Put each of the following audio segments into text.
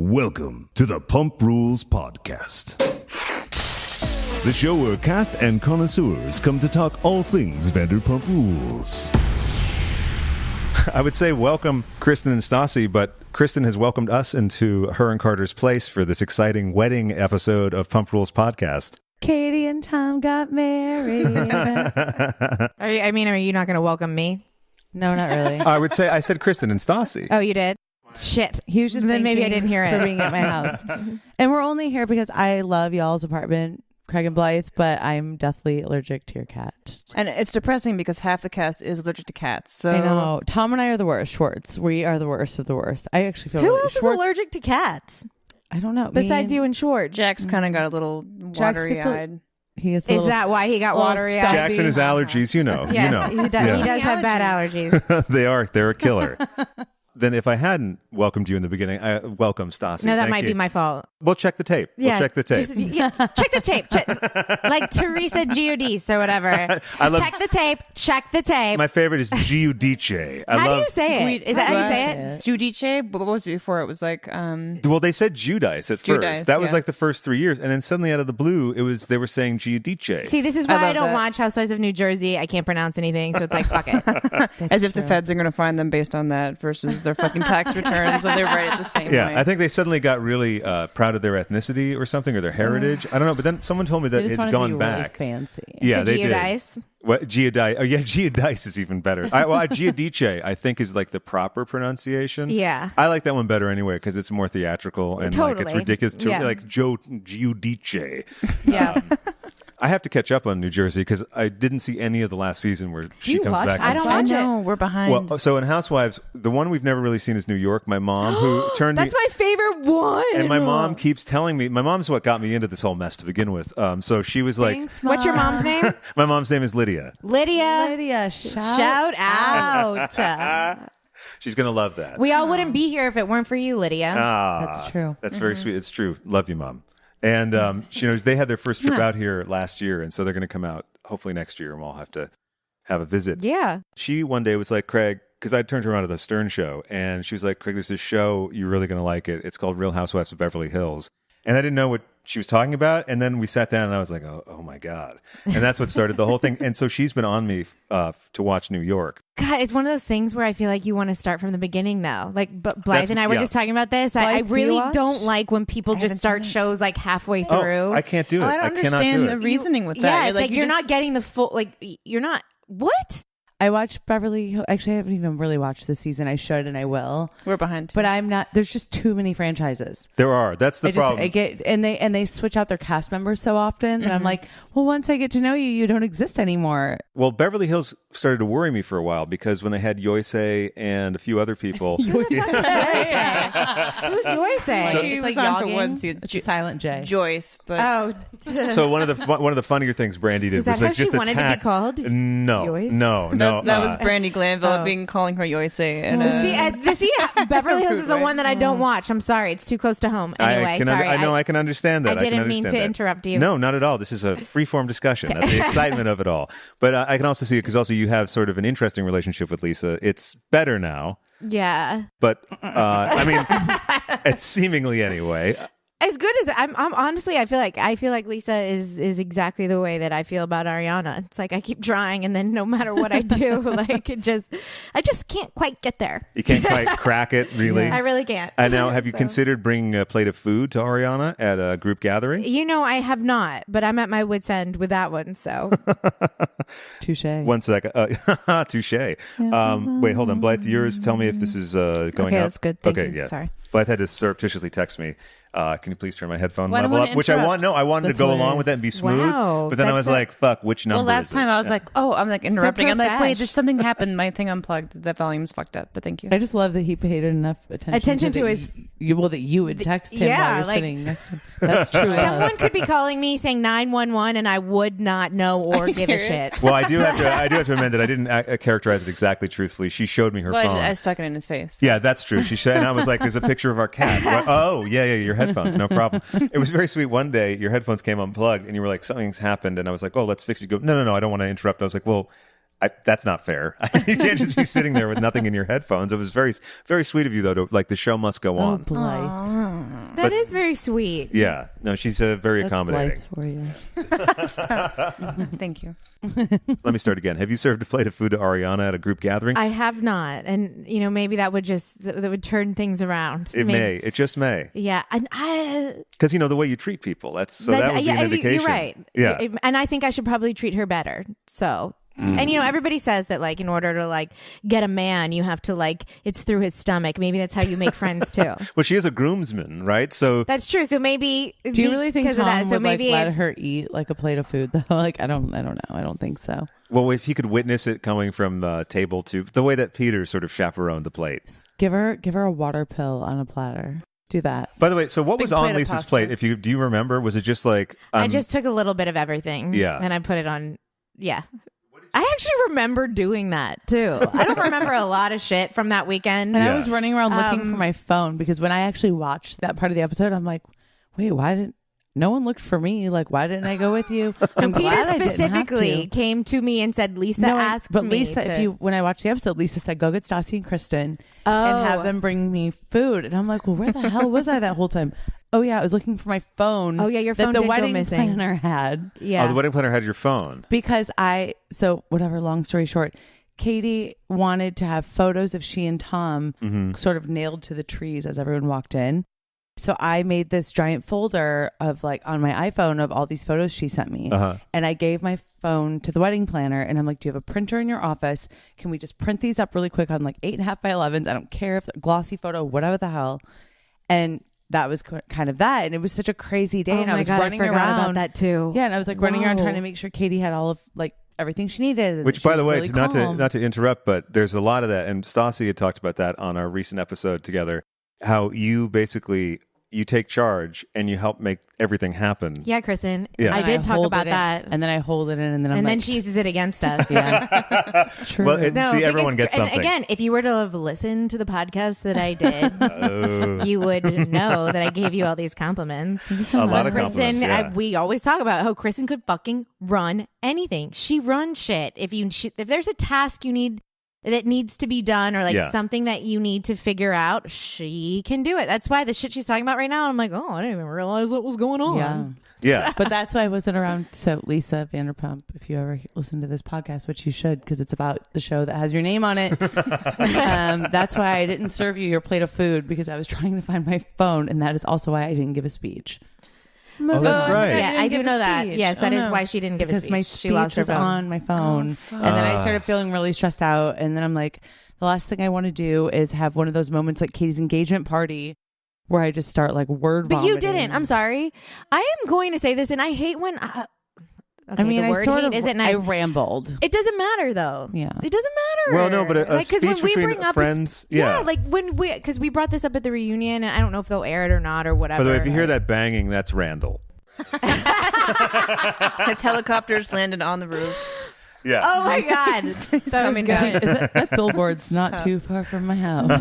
Welcome to the Pump Rules Podcast, the show where cast and connoisseurs come to talk all things Vanderpump Rules. I would say welcome Kristen and Stassi, but Kristen has welcomed us into her and Carter's place for this exciting wedding episode of Pump Rules Podcast. Katie and Tom got married. Are you not going to welcome me? No, not really. I would say I said Kristen and Stassi. Oh, you did? Shit. He was just then maybe I didn't hear it. For being at my house. And we're only here because I love y'all's apartment, Craig and Blythe, but I'm deathly allergic to your cat. And it's depressing because half the cast is allergic to cats. So I know. Tom and I are the worst. Schwartz. We are the worst of the worst. I actually feel Who really else is allergic to cats? I don't know. Besides you and Schwartz. Jack's kind of got a little watery-eyed. Is that why he got watery eyed? Jackson has allergies, you know. Yeah, he does have bad allergies. They're a killer. Then if I hadn't welcomed you in the beginning, I welcome Stassi. No, that might be my fault. We'll check the tape. Yeah, we'll check the tape. Check the tape. Like Teresa Giudice or whatever. Check the tape. Check the tape. My favorite is Giudice. How do you say it? Is that how you say it? Giudice? But what was it before? It was like... Well, they said Giudice at first. That was like the first 3 years. And then suddenly out of the blue, they were saying Giudice. See, this is why I don't watch Housewives of New Jersey. I can't pronounce anything. So it's like, fuck it. As if the feds are going to find them based on that versus their fucking tax returns. So they're right at the same Yeah, point. I think they suddenly got really proud of their ethnicity or something, or their heritage. I don't know, but then someone told me that it's gone back. Really fancy. Yeah, they Giudice. did. What, Giudice? Oh, yeah, Giudice is even better. Giudice, I think, is like the proper pronunciation. Yeah. I like that one better anyway because it's more theatrical and like it's ridiculous. Like Giudice. Yeah. I have to catch up on New Jersey because I didn't see any of the last season where she comes back. I don't watch it. We're behind. Well, so in Housewives, the one we've never really seen is New York. My mom, who turned That's my favorite one. And my mom keeps telling me, my mom's what got me into this whole mess to begin with. So she was like, Thanks, what's your mom's name? My mom's name is Lydia. Lydia, shout out. She's going to love that. We all wouldn't be here if it weren't for you, Lydia. That's true. That's very sweet. It's true. Love you, Mom. And they had their first trip out here last year, and so they're going to come out hopefully next year, and we'll have to have a visit. Yeah. She one day was like, Craig, because I turned her on to the Stern Show, and she was like, Craig, there's this show, you're really going to like it. It's called Real Housewives of Beverly Hills. And I didn't know what she was talking about, and then we sat down, and I was like, oh my God. And that's what started the whole thing. And so she's been on me to watch New York. God, it's one of those things where I feel like you want to start from the beginning, though. Like, but Blythe and I were just talking about this. I really don't like when people just start shows like halfway through. Oh, I can't do it. I don't understand the reasoning with that. Yeah, it's like you're not getting the full, like, you're not, what? I watched Beverly Hills. Actually, I haven't even really watched this season. I should and I will. We're behind too. But I'm not. There's just too many franchises. There are. That's the problem. They switch out their cast members so often that I'm like, well, once I get to know you, you don't exist anymore. Well, Beverly Hills started to worry me for a while because when they had Yoise and a few other people. Who's Yoise? She was on for one season. Silent J. Joyce. But So one of the funnier things Brandy did was that like how just she wanted to be called? No. That was Brandy Glanville calling her Yoise. And, Beverly Hills is the one that I don't watch. I'm sorry. It's too close to home. Anyway, sorry. I can understand that. I didn't mean to interrupt you. No, not at all. This is a free-form discussion. That's the excitement of it all. But I can also see it because also you have sort of an interesting relationship with Lisa. It's better now. Yeah. But, it's seemingly anyway. As good as I'm honestly, I feel like Lisa is exactly the way that I feel about Ariana. It's like I keep trying, and then no matter what I do, like I just can't quite get there. You can't quite crack it, really. I really can't. And now, have you considered bringing a plate of food to Ariana at a group gathering? I have not, but I'm at my wit's end with that one. So, touche. 1 second, touche. Wait, hold on, Blythe. Yours. Tell me if this is going up. Okay, that's good. Thank you. Yeah. Sorry. Blythe had to surreptitiously text me. Can you please turn my headphone Well, level up? Which I wanted to go along with that and be smooth. Wow, but then I was like, fuck, which number? Well, last time I was like, I'm like interrupting. I'm like, wait, profesh. something happened. My thing unplugged. The volume's fucked up. But thank you. I just love that he paid enough attention to his. That you would text him while you're sitting next to him. That's true. Someone could be calling me saying 911 and I would not know or give a shit. Well, I do have to amend it. I didn't characterize it exactly truthfully. She showed me her phone. I stuck it in his face. Yeah, that's true. She said, and I was like, "There's a picture of our cat." Oh, yeah, your headphones, no problem. It was very sweet. One day, your headphones came unplugged, and you were like, "Something's happened," and I was like, "Oh, let's fix it." You go, no, I don't want to interrupt. I was like, "Well, that's not fair. You can't just be sitting there with nothing in your headphones." It was very, very sweet of you, though. To like, the show must go on. Blythe. That is very sweet. Yeah. No, she's very That's accommodating. Blythe for you. Thank you. Let me start again. Have you served a plate of food to Ariana at a group gathering? I have not, and maybe that would that would turn things around. It may. It just may. Yeah, and Because the way you treat people. That would be an indication. You're right. Yeah. And I think I should probably treat her better. So. And everybody says that in order to get a man, you have to it's through his stomach. Maybe that's how you make friends too. Well, she is a groomsman, right? So that's true. So maybe do you really think Tom that, so would maybe let her eat a plate of food though? I don't know. I don't think so. Well, if he could witness it coming from table to the way that Peter sort of chaperoned the plate. Give her a water pill on a platter. Do that. By the way, so what Big was on plate of Lisa's pasta. plate? Do you remember? Was it just I just took a little bit of everything. Yeah. And I put it on. Yeah. I actually remember doing that too. I don't remember a lot of shit from that weekend. And Yeah. I was running around looking for my phone because when I actually watched that part of the episode, I'm like, wait, why didn't no one look for me? Why didn't I go with you? I'm Peter glad I didn't have specifically to. came to me and said, Lisa asked but me Lisa, to... when I watched the episode, Lisa said, go get Stassi and Kristen and have them bring me food. And I'm like, well, where the hell was I that whole time? Oh yeah, I was looking for my phone. Oh yeah, your phone that the did go wedding missing. planner had. Yeah. Oh, the wedding planner had your phone. Because whatever, long story short, Katie wanted to have photos of she and Tom sort of nailed to the trees as everyone walked in. So I made this giant folder of on my iPhone of all these photos she sent me. And I gave my phone to the wedding planner and I'm like, do you have a printer in your office? Can we just print these up really quick on 8.5 by 11s? I don't care if they're glossy photo, whatever the hell. And that was kind of that. And it was such a crazy day. And I was running I forgot around. about that too. Yeah. And I was running around trying to make sure Katie had all of everything she needed. and Which, she by the was way, really not calm. to interrupt, but there's a lot of that. And Stassi had talked about that on our recent episode together, how you basically... you take charge and you help make everything happen. Yeah, Kristen. Yeah. I And did talk hold about it in, that. and then I hold it in, and then I'm And like, then she uses it against us. yeah, it's true. Well, No, see, everyone because- gets something. And again, if you were to have listened to the podcast that I did, you would know that I gave you all these compliments. A lot of Kristen, compliments, yeah. we always talk about how Kristen could fucking run anything. She runs shit. If there's a task you need that needs to be done or something that you need to figure out, she can do it. That's why the shit she's talking about right now, I'm like, oh, I didn't even realize what was going on. yeah. Yeah. But that's why I wasn't around. So Lisa Vanderpump, if you ever listen to this podcast, which you should, because it's about the show that has your name on it. That's why I didn't serve you your plate of food, because I was trying to find my phone, and that is also why I didn't give a speech. Oh, that's right. Yeah, I do give a know that. speech. Yes, that is no. why she didn't give a Because speech. my She speech lost her was phone. on my phone, and then I started feeling really stressed out. And then I'm like, the last thing I want to do is have one of those moments like Katie's engagement party, where I just start word But vomiting. you didn't. I'm sorry. I am going to say this, and I hate when. Okay, I mean, the I word sort hate of isn't nice. I rambled. It doesn't matter though. Yeah. It doesn't matter. Well, no, but a 'cause when speech we between bring up friends, yeah, because we brought this up at the reunion, and I don't know if they'll air it or not or whatever. By the way, if you hear that banging, that's Randall. His helicopters landed on the roof. Yeah. Oh my god, He's coming down. Is that billboard's not too far from my house?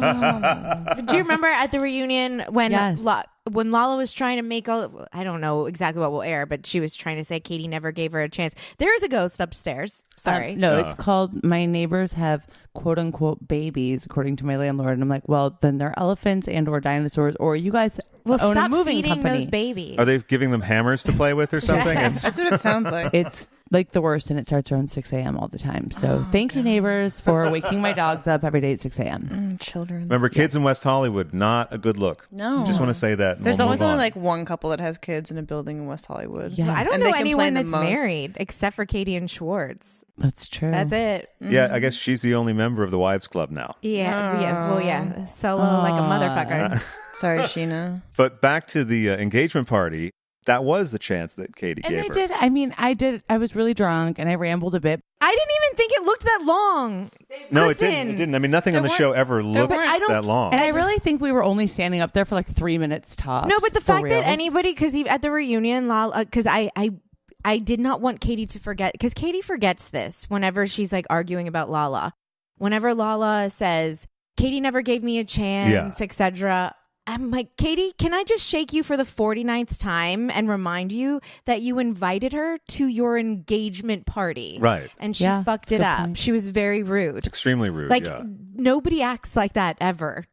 Do you remember at the reunion when Yes. when Lala was trying to make all? I don't know exactly what will air, but she was trying to say Katie never gave her a chance. There is a ghost upstairs. Sorry. No, it's called my neighbors have quote unquote babies, according to my landlord. And I'm like, well, then they're elephants and or dinosaurs, or you guys Well, own stop a moving feeding company. those babies. Are they giving them hammers to play with or something? Yes. That's what it sounds like. It's like the worst, and it starts around 6 a.m. all the time. So thank you, neighbors, for waking my dogs up every day at 6 a.m. Children. Remember, kids in West Hollywood, not a good look. No. Just want to say that. and There's we'll always move only on. one couple that has kids in a building in West Hollywood. Yeah. I don't And know they anyone complain the that's most. married except for Katie and Schwartz. That's true. That's it. Yeah, I guess she's the only member of the Wives Club now. Yeah, yeah. Well, yeah. Solo like a motherfucker. Sorry, Sheena. But back to the engagement party, that was the chance that Katie And gave I her. did. I mean, I was really drunk, and I rambled a bit. I didn't even think it looked that long. No, Kristen, it didn't. It didn't. I mean, nothing on the show ever looks I don't- that long. And I really think we were only standing up there for 3 minutes tops. No, but the for fact that reals. anybody, because at the reunion, because I did not want Katie to forget, because Katie forgets this whenever she's arguing about Lala. Whenever Lala says, Katie never gave me a chance, etc. I'm like, Katie, can I just shake you for the 49th time and remind you that you invited her to your engagement party? Right. And she Yeah, fucked that's a it good up. point. She was very rude. Extremely rude. Like, yeah. nobody acts like that ever.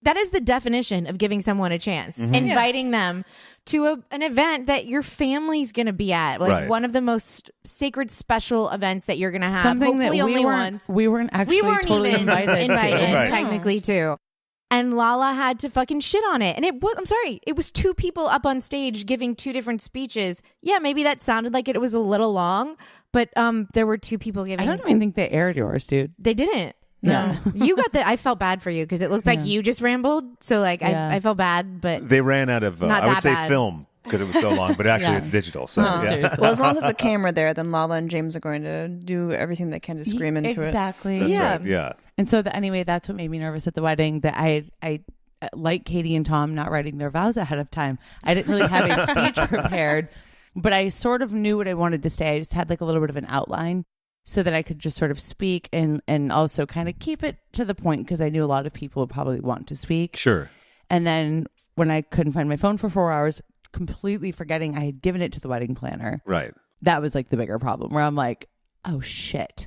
That is the definition of giving someone a chance. Inviting them to an event that your family's going to be at. Like one of the most sacred, special events that you're going to have. Something hopefully that only once. we weren't actually totally even invited to. technically to. And Lala had to fucking shit on it. And it was 2 people up on stage giving 2 different speeches. Yeah, maybe that sounded like it was a little long, but there were 2 people giving. I don't even think they aired yours, dude. They didn't. Yeah. You got I felt bad for you because it looked like you just rambled. So like I felt bad, but they ran out of, not I would that say bad. film because it was so long, but actually it's digital. So yeah. Well, as long as there's a camera there, then Lala and James are going to do everything they can to scream into it. Exactly. That's right. Yeah. And so anyway, that's what made me nervous at the wedding, that I like Katie and Tom not writing their vows ahead of time. I didn't really have a speech prepared, but I sort of knew what I wanted to say. I just had like a little bit of an outline so that I could just sort of speak and also kind of keep it to the point because I knew a lot of people would probably want to speak. Sure. And then when I couldn't find my phone for 4 hours, completely forgetting I had given it to the wedding planner. Right. That was like the bigger problem where I'm like, oh shit.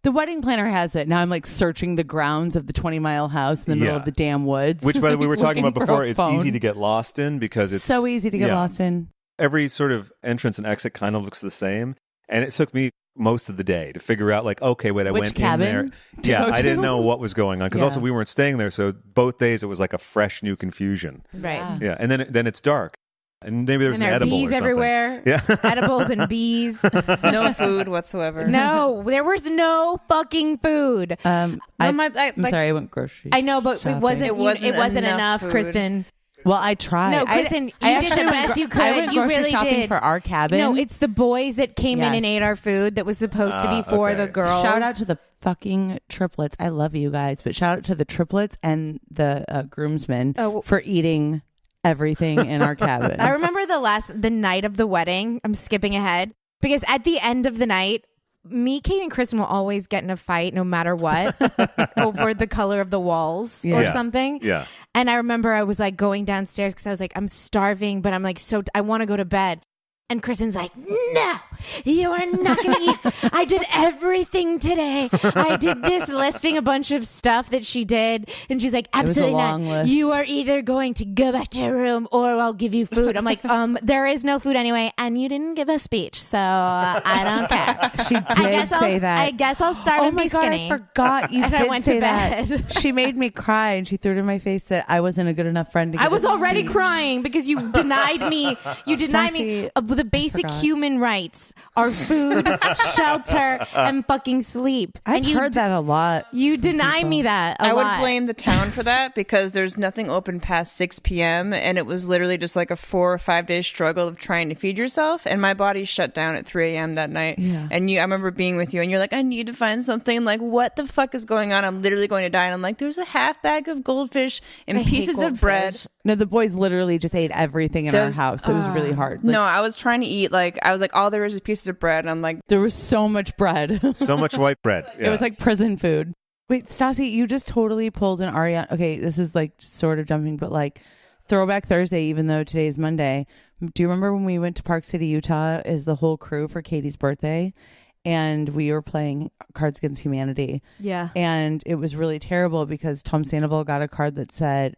The wedding planner has it. Now I'm like searching the grounds of the 20-mile house in the middle of the damn woods. Which, by the way, we were talking about looking for before. a It's phone. easy to get lost in because it's so easy to get lost in. Every sort of entrance and exit kind of looks the same. And it took me most of the day to figure out like, okay, wait, I Which went cabin in there. to Yeah, go I didn't to? know what was going on because also we weren't staying there. So both days it was like a fresh new confusion. right. Yeah. And then it's dark. And maybe there was And an there are edible bees or something. everywhere. Yeah. Edibles and bees. No food whatsoever. No, there was no fucking food. I'm sorry, I went grocery. I know, but shopping. it wasn't enough, food. Kristen. Well, I tried. No, Kristen, you did the best you could. I went You grocery really shopping did. for our cabin. No, it's the boys that came in and Yes. ate our food that was supposed to be for okay. the girls. Shout out to the fucking triplets. I love you guys, but shout out to the triplets and the groomsmen for eating everything in our cabin. I remember the night of the wedding. I'm skipping ahead because at the end of the night, me, Kate, and Kristen will always get in a fight no matter what over the color of the walls or something. Yeah. And I remember I was like going downstairs because I was like, I'm starving, but I'm like, I want to go to bed. And Kristen's like, no, you are not going to eat. I did everything today. I did this, listing a bunch of stuff that she did. And she's like, absolutely a not. long list. You are either going to go back to your room or I'll give you food. I'm like, there is no food anyway. And you didn't give a speech. So I don't care. She did say that. I guess I'll start Oh and my be God, skinny. I forgot you And did I went say to that. bed. She made me cry and she threw it in my face that I wasn't a good enough friend to I give was a already speech. crying because you denied me. You denied me Stassi, the basic forgot. human rights are food, shelter, and fucking sleep. I've and you heard that a lot. You deny me that a I lot. would blame the town for that because there's nothing open past 6 p.m. and it was literally just like a 4 or 5 day struggle of trying to feed yourself. And my body shut down at 3 a.m. that night. Yeah. And I remember being with you and you're like, I need to find something. Like, what the fuck is going on? I'm literally going to die. And I'm like, there's a half bag of goldfish and I hate pieces of bread. goldfish. No, the boys literally just ate everything in our house. It was really hard. Like, No, I was trying to eat I was like, all there is pieces of bread. And I'm like, there was so much bread. So much white bread. Yeah. It was like prison food. Wait, Stassi, you just totally pulled an Ariana. Okay, this is like sort of jumping, but like Throwback Thursday, even though today is Monday. Do you remember when we went to Park City, Utah as the whole crew for Katie's birthday? And we were playing Cards Against Humanity. Yeah. And it was really terrible because Tom Sandoval got a card that said,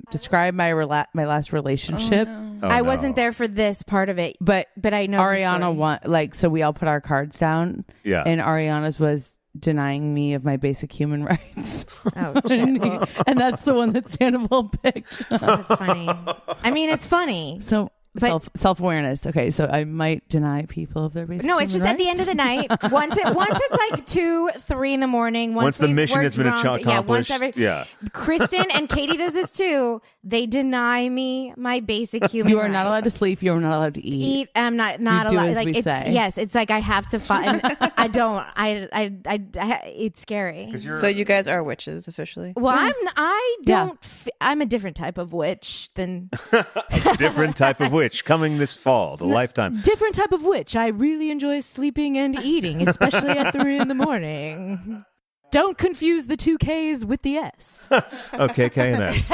describe my last relationship. Oh, I no. wasn't there for this part of it, But I know the Ariana story. won, so we all put our cards down. Yeah. And Ariana's was denying me of my basic human rights. Oh, shit. Well, And that's the one that Sandoval picked. that's funny. I mean, it's funny. So But- self-awareness. Okay, so I might deny people of their basic No, it's just human at the end rights. of the night. Once it's like 2, 3 in the morning. Once the mission we're has been drunk, accomplished. Yeah, Kristen and Katie does this too. They deny me my basic human You are rights. not allowed to sleep. You are not allowed to eat. I'm not You do allowed. as Like we it's say. yes, it's like I have to find. I don't. I. It's scary. so you guys are witches officially. Well, Yes. I Yeah. don't. I'm a different type of witch than Different type of witch coming this fall, the lifetime. different type of witch. I really enjoy sleeping and eating, especially at 3 in the morning. Don't confuse the 2 Ks with the S. Okay, K and S.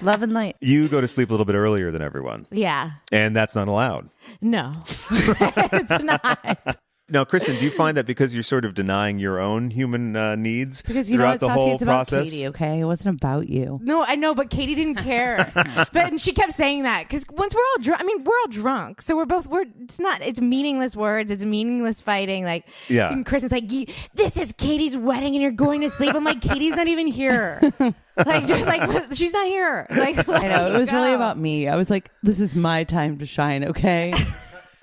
Love and light. You go to sleep a little bit earlier than everyone, Yeah. and that's not allowed. No, it's not. Now, Kristen, do you find that because you're sort of denying your own human needs Because you know throughout what, the Stassi, whole it's about process? Katie, okay? It wasn't about you. No, I know, but Katie didn't care. And she kept saying that because once we're all drunk, we're all drunk. So it's meaningless words. It's meaningless fighting. Like, Yeah. And Kristen's like, this is Katie's wedding and you're going to sleep. I'm like, Katie's not even here. She's not here. Like, I know. It was really about me. I was like, this is my time to shine, okay?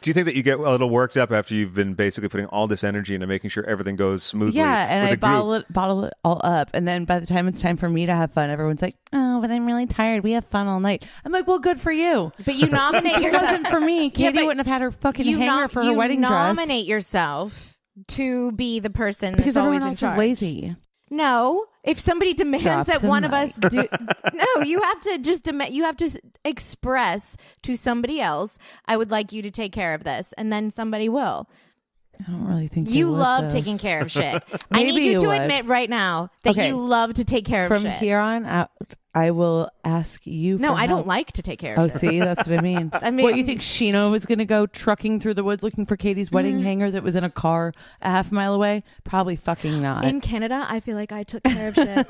Do you think that you get a little worked up after you've been basically putting all this energy into making sure everything goes smoothly? Yeah, and with I the group? bottle it all up. And then by the time it's time for me to have fun, everyone's like, oh, but I'm really tired. We have fun all night. I'm like, well, good for you. But you nominate It yourself. wasn't for me. Katie but wouldn't have had her fucking hanger for her wedding You dress. nominate yourself to be the person Because that's always everyone in else charge. is lazy. No, if somebody demands Drop that the one of mic. us do, no, you have to just demand. You have to express to somebody else, "I would like you to take care of this," and then somebody will. I don't really think You they would, love though. taking care of shit. I Maybe need you you to would. admit right now that Okay. you love to take care of From shit. here on out, I will ask you. No, for I don't help. like to take care Oh, of shit. see, that's what I mean. I mean- What, you think Sheena was going to go trucking through the woods looking for Katie's wedding hanger that was in a car a half mile away? Probably fucking not. In Canada, I feel like I took care of shit.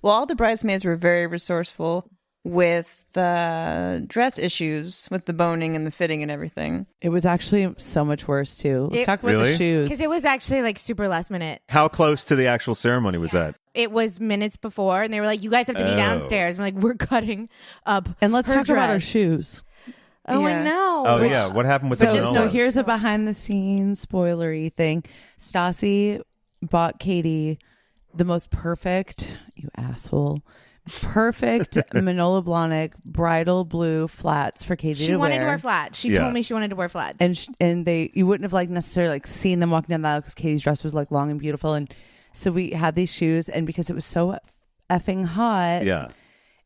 Well, all the bridesmaids were very resourceful with the dress issues, with the boning and the fitting and everything. It was actually so much worse too. Let's talk about Really? the shoes. Because it was actually like super last minute. How close to the actual ceremony was that? It was minutes before, and they were like, "You guys have to be Oh. downstairs." I'm like, "We're cutting up." And let's her talk about our dress." shoes. Oh, I Yeah. know. Oh, yeah. What happened with the So Manolos? here's a behind the scenes spoilery thing. Stassi bought Katie the most perfect, you asshole, perfect Manolo Blahnik bridal blue flats for Katie She to wanted wear. to wear flats. She Yeah. told me she wanted to wear flats. And you wouldn't have like necessarily like seen them walking down the aisle because Katie's dress was like long and beautiful, and so we had these shoes, and because it was so effing hot, Yeah.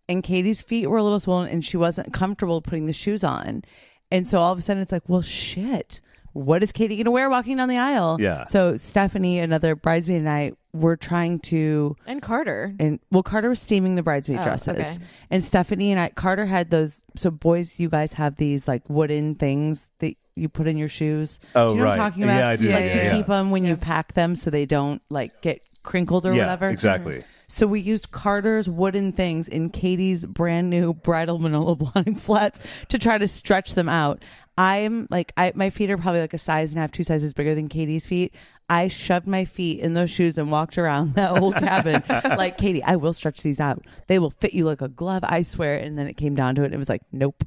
and Katie's feet were a little swollen, and she wasn't comfortable putting the shoes on, and so all of a sudden it's like, well, shit, what is Katie gonna wear walking down the aisle? Yeah. So Stephanie, another bridesmaid, and I were trying to. And Carter. And well, Carter was steaming the bridesmaid Oh, dresses, okay. and Stephanie and I. Carter had those. So boys, you guys have these like wooden things that you put in your shoes. Oh, do you know right. what I'm talking about? Yeah, I do. Like Yeah, to yeah. keep them when you pack them, so they don't like get crinkled or Yeah, whatever. exactly. So we used Carter's wooden things in Katie's brand new bridal Manolo Blahnik flats to try to stretch them out. I'm like, my feet are probably like a size and a half, 2 sizes bigger than Katie's feet. I shoved my feet in those shoes and walked around that whole cabin like, Katie, I will stretch these out. They will fit you like a glove, I swear. And then it came down to it. And it was like, nope.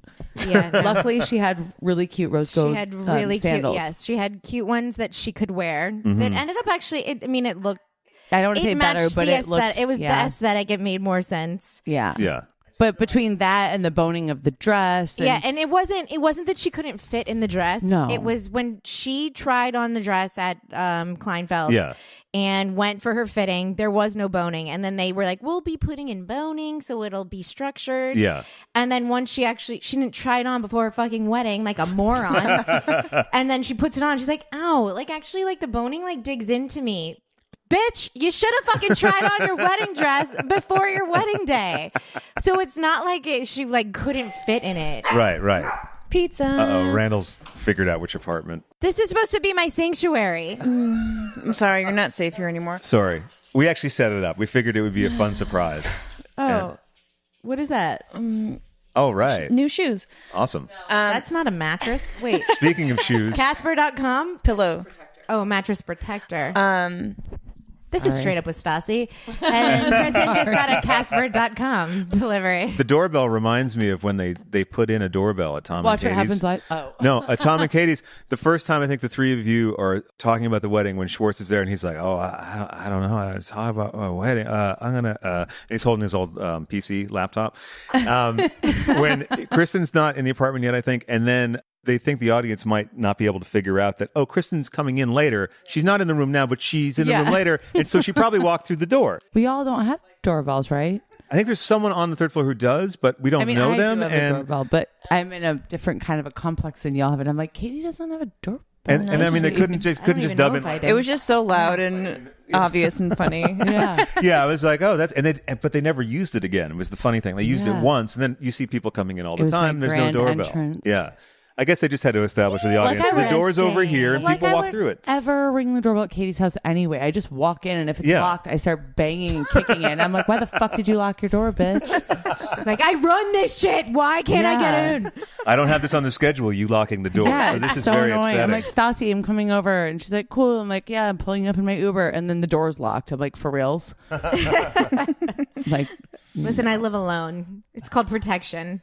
Yeah. no. Luckily, she had really cute rose gold She had really sandals. cute. Yes, she had cute ones that she could wear. Mm-hmm. That ended up actually. It looked. I don't want to say It better, matched but the it aesthetic. looked. It was yeah. the aesthetic. It made more sense. Yeah. Yeah. But between that and the boning of the dress. And Yeah, and it wasn't that she couldn't fit in the dress. No. It was when she tried on the dress at Kleinfeld's Yeah. and went for her fitting, there was no boning. And then they were like, we'll be putting in boning so it'll be structured. Yeah. And then once she didn't try it on before her fucking wedding, like a moron. And then she puts it on. She's like, ow, like actually like the boning like digs into me. Bitch, you should have fucking tried on your wedding dress before your wedding day. So it's not like she like couldn't fit in it. Right, right. Pizza. Uh-oh, Randall's figured out which apartment. This is supposed to be my sanctuary. I'm sorry, you're not safe here anymore. Sorry. We actually set it up. We figured it would be a fun surprise. Oh, what is that? Oh, right. New shoes. Awesome. That's not a mattress. Wait, Speaking of shoes, Casper.com? Pillow. Oh, mattress protector. This is straight up with Stassi. And Kristen just got a Casper.com delivery. the doorbell reminds me of when they put in a doorbell at Tom Watch and what Katie's. happens. Like, No, at Tom and Katie's. The first time I think the three of you are talking about the wedding when Schwartz is there and he's like, "Oh, I don't know how to talk about a wedding. I'm gonna." And he's holding his old PC laptop. When Kristen's not in the apartment yet, I think, and then they think the audience might not be able to figure out that, oh, Kristen's coming in later. She's not in the room now, but she's in the Yeah. room later, and so she probably walked through the door. we all don't have doorbells, right? I think there's someone on the third floor who does, but we don't know I them. do have a And doorbell, but I'm in a different kind of a complex than y'all have it. I'm like, Katie doesn't have a doorbell. and I mean, they couldn't just dub in. It was just so loud and obvious and funny. Yeah. Yeah, I was like, oh, but they never used it again. It was the funny thing. They used it Yeah. once, and then you see people coming in all It the was my time. There's no grand doorbell. entrance. Yeah. I guess I just had to establish to the audience the door's over here and people walk through it. Ever ring the doorbell at Katie's house anyway? I just walk in, and if it's locked, I start banging and kicking it. And I'm like, why the fuck did you lock your door, bitch? She's like, I run this shit. Why can't I get in? I don't have this on the schedule, you locking the door. Yeah, so this it's is so very annoying. upsetting. I'm like, Stassi, I'm coming over. And she's like, cool. I'm like, yeah, I'm pulling up in my Uber. And then the door's locked. I'm like, for reals? Like, listen, I live alone. It's called protection.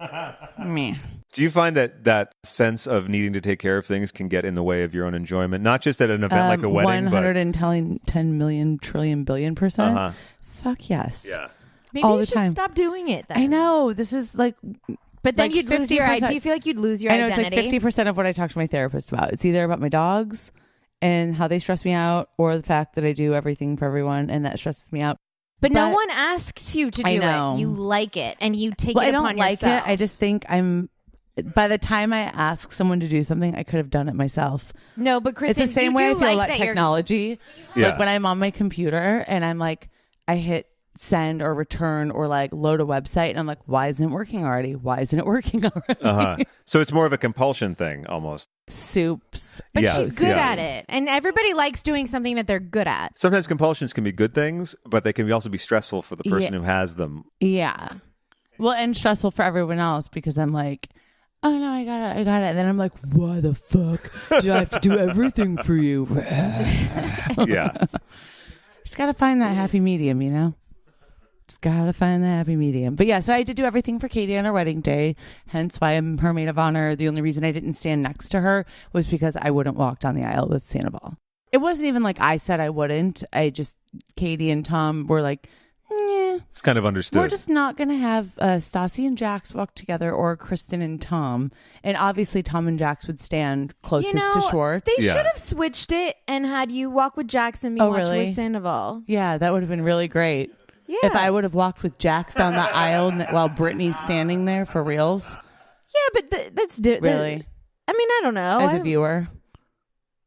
meh. Do you find that sense of needing to take care of things can get in the way of your own enjoyment? Not just at an event like a wedding, 110 million trillion billion percent. Uh-huh. Fuck yes. Yeah. Maybe all you the should time. stop doing it then. I know. This is like... But then like you'd lose your 50%. Do you feel like you'd lose your I know identity? it's like 50% of what I talk to my therapist about. It's either about my dogs and how they stress me out, or the fact that I do everything for everyone and that stresses me out. But no one asks you to do know. it. You like it and you take Well, it I don't upon like yourself. it. I just think by the time I ask someone to do something, I could have done it myself. No, but Kristen, It's the same you way I do feel like about that technology. Yeah. Like when I'm on my computer and I'm like, I hit send or return or like load a website and I'm like, why isn't it working already? Why isn't it working already? So it's more of a compulsion thing almost. Soups. But Yeah. she's good Yeah. at it. And everybody likes doing something that they're good at. Sometimes compulsions can be good things, but they can also be stressful for the person Yeah. who has them. Yeah. Well, and stressful for everyone else because I'm like, oh no, I got it. And then I'm like, why the fuck did I have to do everything for you? Yeah. Just got to find that happy medium, you know? Just got to find the happy medium. But yeah, so I did do everything for Katie on our wedding day, hence why I'm her maid of honor. The only reason I didn't stand next to her was because I wouldn't walk down the aisle with Sandoval. It wasn't even like I said I wouldn't. Katie and Tom were like, It's kind of understood. we're just not going to have Stassi and Jax walk together or Kristen and Tom. And obviously Tom and Jax would stand closest to Schwartz. They should have switched it and had you walk with Jax and me watch really? with Sandoval. Yeah, that would have been really great. Yeah. If I would have walked with Jax down the aisle while Brittany's standing there for reals. Yeah, but that's Really? I mean, I don't know. As a viewer.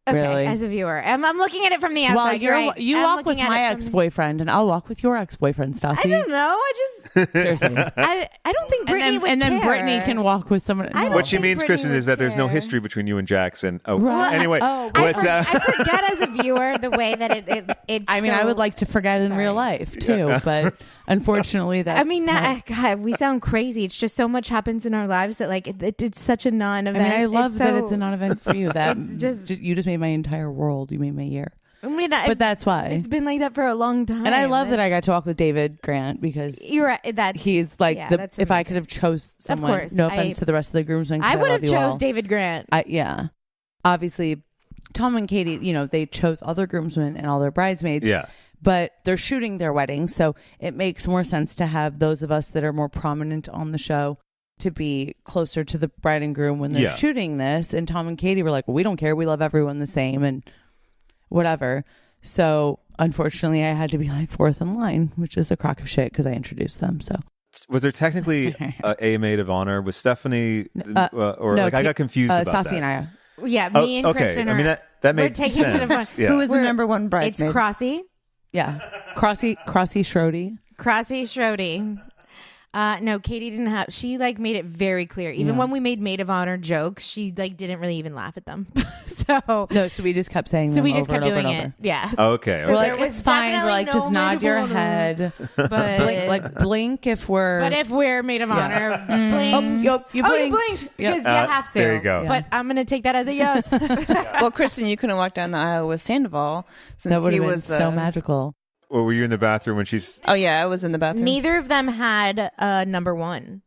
Okay, really? as a viewer. I'm looking at it from the outside. Well, You're right. you I'm walk with looking at my it from ex-boyfriend, and I'll walk with your ex-boyfriend, Stassi. I don't know. I just Seriously. I don't think Brittany would and then care. Brittany can walk with someone. I don't What she think means, Brittany Kristen, would is that there's no care. history between you and Jackson. Oh, Right. anyway. Oh, I what's forget as a viewer the way that it's I mean, I would like to forget in real life too, but unfortunately, that's I mean, God, we sound crazy. It's just so much happens in our lives that like it's such a non-event. I mean, I love that it's a so- non-event for you. That It's just- you just made my entire world. You made my year. I mean, But that's why. it's been like that for a long time. And I love that I got to walk with David Grant because You're right. That's he's like yeah, that's if I amazing. could have chose someone. course, No offense to the rest of the groomsmen. 'cause I would have love you all. chose David Grant. Yeah. Obviously, Tom and Katie, they chose other groomsmen and all their bridesmaids. Yeah. But they're shooting their wedding, so it makes more sense to have those of us that are more prominent on the show to be closer to the bride and groom when they're shooting this. And Tom and Katie were like, well, we don't care. We love everyone the same and whatever. So unfortunately, I had to be like fourth in line, which is a crock of shit because I introduced them. So Was there technically a maid of honor? Was Stephanie or no, like I got confused about Stassi that. and I. Yeah, me and okay. Kristen I mean are. that we're made taking it upon- sense. Yeah. Who was the We're- number one It's bridesmaid? Crossy. Yeah. Crossy Schroeder. Crossy Schroeder. No, Katie didn't have. She like made it very clear. Even Yeah. when we made maid of honor jokes, she like didn't really even laugh at them. So we just kept saying them we just over kept and over doing and over. it. Yeah. Okay. So We're there like, was it's fine. We're definitely like, just no nod maid of your honor. head. But blink if we're. but if we're maid of honor, blink. you You blinked. blinked because Yep. you have to. there you go. But I'm gonna take that as a yes. Well, Kristen, you couldn't walk down the aisle with Sandoval since That would he have been was so magical. Or were you in the bathroom when she's Oh yeah, I was in the bathroom. Neither of them had number one.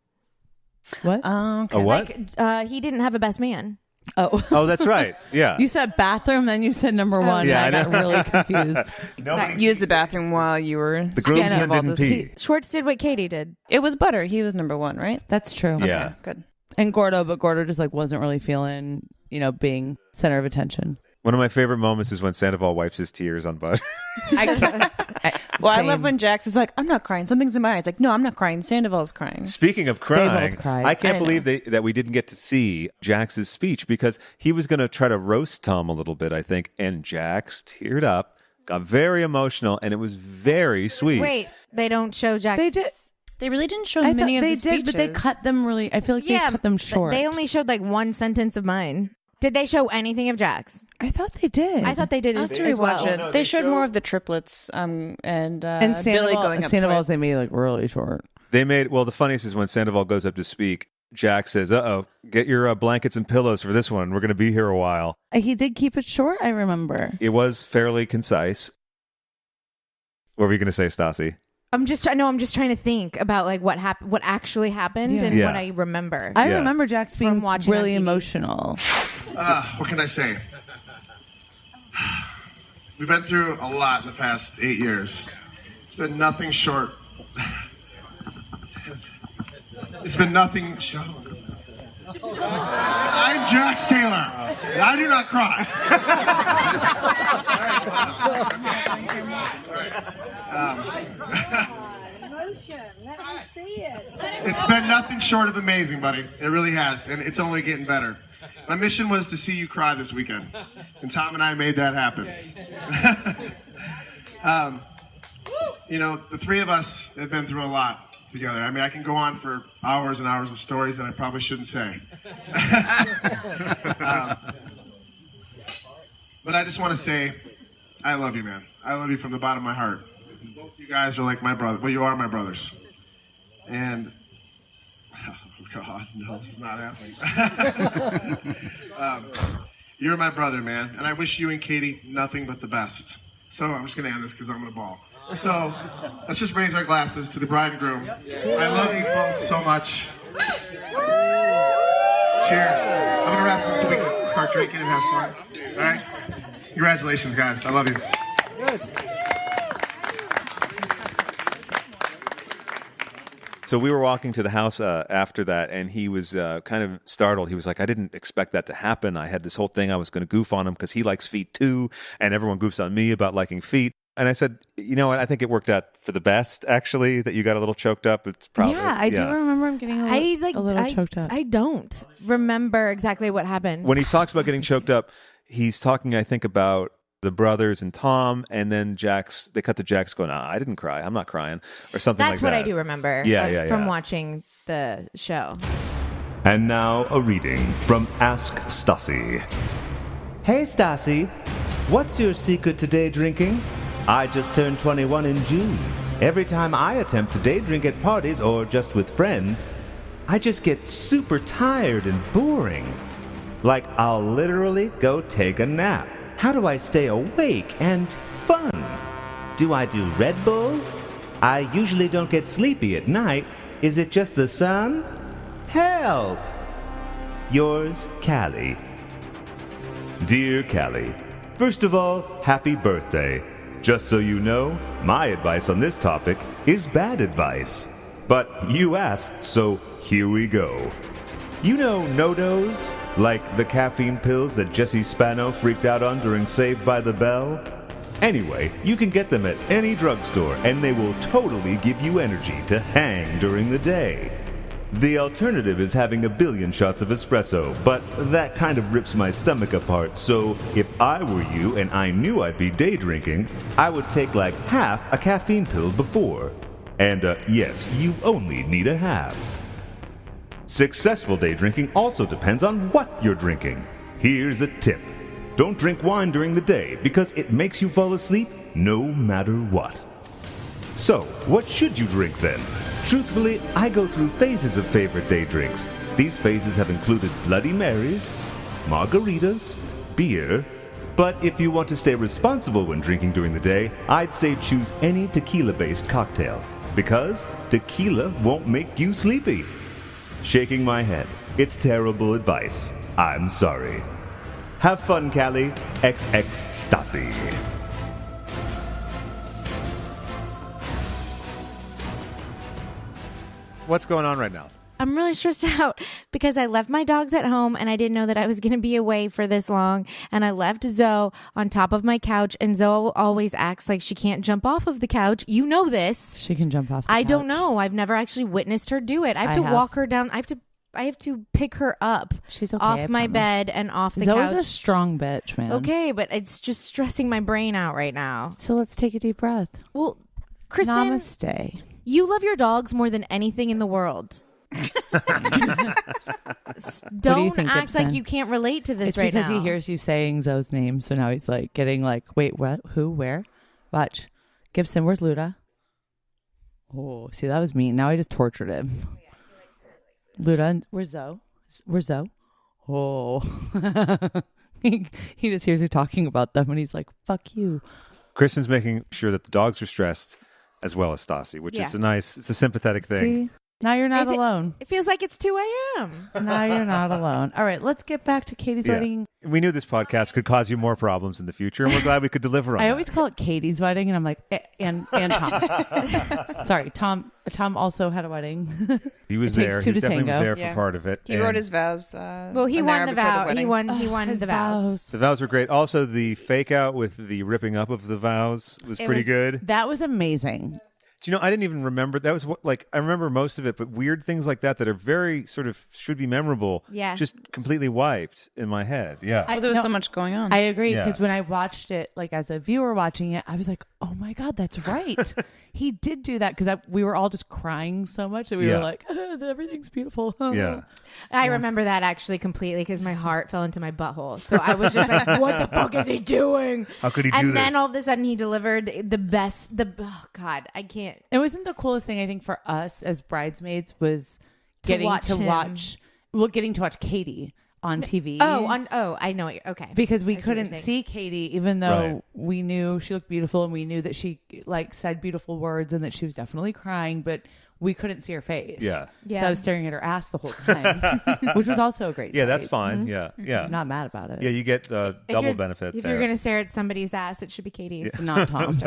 What? Oh, okay. a what? He didn't have a best man. Oh. Oh, that's right. Yeah. You said bathroom, then you said number one. Yeah, and I I got know. really confused. Nobody- Use the bathroom while you were. The groomsmen all didn't this- pee. Schwartz did what Katie did. It was Butter. He was number one, right? That's true. Yeah. Okay, good. And Gordo just like wasn't really feeling, being center of attention. One of my favorite moments is when Sandoval wipes his tears on Bud. I can't. Well, I love when Jax is like, I'm not crying. Something's in my eyes. Like, no, I'm not crying. Sandoval's crying. Speaking of crying, cried. I can't I believe that we didn't get to see Jax's speech because he was going to try to roast Tom a little bit, I think, and Jax teared up, got very emotional, and it was very sweet. Wait, they don't show Jax. They did. They really didn't show I many thought of they the did, but they speeches. cut them really. I feel like they cut them short. They only showed like one sentence of mine. Did they show anything of Jax? I thought they did. I thought they did I'll as, have to as rewatch well. it. no, they they showed show- more of the triplets and and Billy going up Sandoval's twice. they made like really short. They made, well, the funniest is when Sandoval goes up to speak, Jack says, get your blankets and pillows for this one. We're going to be here a while. He did keep it short. I remember. It was fairly concise. What were you going to say, Stassi? I'm just trying to think about like what happened, what actually happened, Yeah. and Yeah. what I remember. I Yeah. remember Jax being From watching really on TV. emotional. What can I say? We've been through a lot in the past 8 years. It's been nothing short. It's been nothing. I'm Jax Taylor. I do not cry. It's been nothing short of amazing, buddy. It really has, and it's only getting better. My mission was to see you cry this weekend, and Tom and I made that happen. You know, the three of us have been through a lot together. I mean, I can go on for hours and hours of stories that I probably shouldn't say. But I just want to say, I love you, man. I love you from the bottom of my heart. Both you guys are like my brother. Well, you are my brothers. And, oh God, no, this is not happening. You're my brother, man. And I wish you and Katie nothing but the best. So I'm just going to end this because I'm going to bawl. So let's just raise our glasses to the bride and groom. I love you both so much. Cheers. I'm going to wrap this so we can start drinking and have fun. All right? Congratulations, guys. I love you. So we were walking to the house after that, and he was kind of startled. He was like, I didn't expect that to happen. I had this whole thing I was going to goof on him because he likes feet too, and everyone goofs on me about liking feet. And I said, you know what? I think it worked out for the best, actually, that you got a little choked up. It's probably I do remember him getting a little choked up. I don't remember exactly what happened. When he talks about getting choked up, he's talking, I think, about the brothers and Tom, and then Jax. They cut to Jax going, I didn't cry. I'm not crying, or something like That's that. what I do remember. From watching the show. And now a reading from Ask Stassi. Hey Stassi, what's your secret to day drinking? I just turned 21 in June. Every time I attempt to day drink at parties or just with friends, I just get super tired and boring. Like I'll literally go take a nap. How do I stay awake and fun? Do I do Red Bull? I usually don't get sleepy at night. Is it just the sun? Help! Yours, Callie. Dear Callie, first of all, happy birthday. Just so you know, my advice on this topic is bad advice. But you asked, so here we go. You know no-dos? Like the caffeine pills that Jesse Spano freaked out on during Saved by the Bell? Anyway, you can get them at any drugstore, and they will totally give you energy to hang during the day. The alternative is having 1 billion shots of espresso, but that kind of rips my stomach apart, so if I were you and I knew I'd be day drinking, I would take like half a caffeine pill before. And yes, you only need a half. Successful day drinking also depends on what you're drinking. Here's a tip. Don't drink wine during the day because it makes you fall asleep no matter what. So, what should you drink then? Truthfully, I go through phases of favorite day drinks. These phases have included Bloody Marys, margaritas, beer, but if you want to stay responsible when drinking during the day, I'd say choose any tequila-based cocktail, because tequila won't make you sleepy. Shaking my head. It's terrible advice. I'm sorry. Have fun, Callie. XX Stassi. What's going on right now? I'm really stressed out because I left my dogs at home and I didn't know that I was going to be away for this long. And I left Zoe on top of my couch, and Zoe always acts like she can't jump off of the couch. You know this. She can jump off the I couch. don't know. I've never actually witnessed her do it. I have to walk her down. I have to pick her up. She's okay, I off my promise. bed and off the Zoe's couch. a strong bitch, man. Okay, but it's just stressing my brain out right now. So let's take a deep breath. Well, Kristen, Namaste. You love your dogs more than anything in the world. Don't think, act Gibson? like you can't relate to this It's right because now. he hears you saying Zoe's name, so now he's like getting like, wait, what? Who? Where? Watch. Gibson, where's Luda? Oh, see, that was mean. Now I just tortured him. Luda, where's Zoe? Where's Zoe? Oh. he just hears you talking about them and he's like, fuck you. Kristen's making sure that the dogs are stressed as well as Stassi, which is it's a sympathetic thing. See? Now you're not alone. It feels like it's 2 a.m. Now you're not alone. All right, let's get back to Katie's wedding. We knew this podcast could cause you more problems in the future, and we're glad we could deliver on I that. always call it Katie's wedding, and I'm like, and Tom. Sorry, Tom also had a wedding. He was It takes there. two He to definitely was tango. there for Yeah. part of it. He And wrote his vows. Well, he an won hour the before vow. wedding. He won His the vows. The vows were great. Also, the fake out with the ripping up of the vows was pretty good. That was amazing. Do you know, I didn't even remember. That was I remember most of it, but weird things like that are very sort of should be memorable. Yeah. Just completely wiped in my head. Yeah. Well, there was so much going on. I agree, Yeah. because when I watched it, like as a viewer watching it, I was like, oh my God, that's right. He did do that, because we were all just crying so much that we Yeah. were like, everything's beautiful. Yeah. I remember that actually completely because my heart fell into my butthole. So I was just like, what the fuck is he doing? How could he do and this? then all of a sudden he delivered the best. Oh God, I can't. It wasn't the coolest thing, I think, for us as bridesmaids was getting watch to him. watch Katie on TV. I know. Okay. Because we I see what you're couldn't saying. see Katie, even though Right. we knew she looked beautiful and we knew that she like said beautiful words and that she was definitely crying, but we couldn't see her face. Yeah. So I was staring at her ass the whole time, which was also a great Yeah, sight. that's fine. Yeah. Yeah. I'm not mad about it. Yeah, you get If double you're- benefit If there. you're gonna stare at somebody's ass, it should be Katie's. Not Tom's.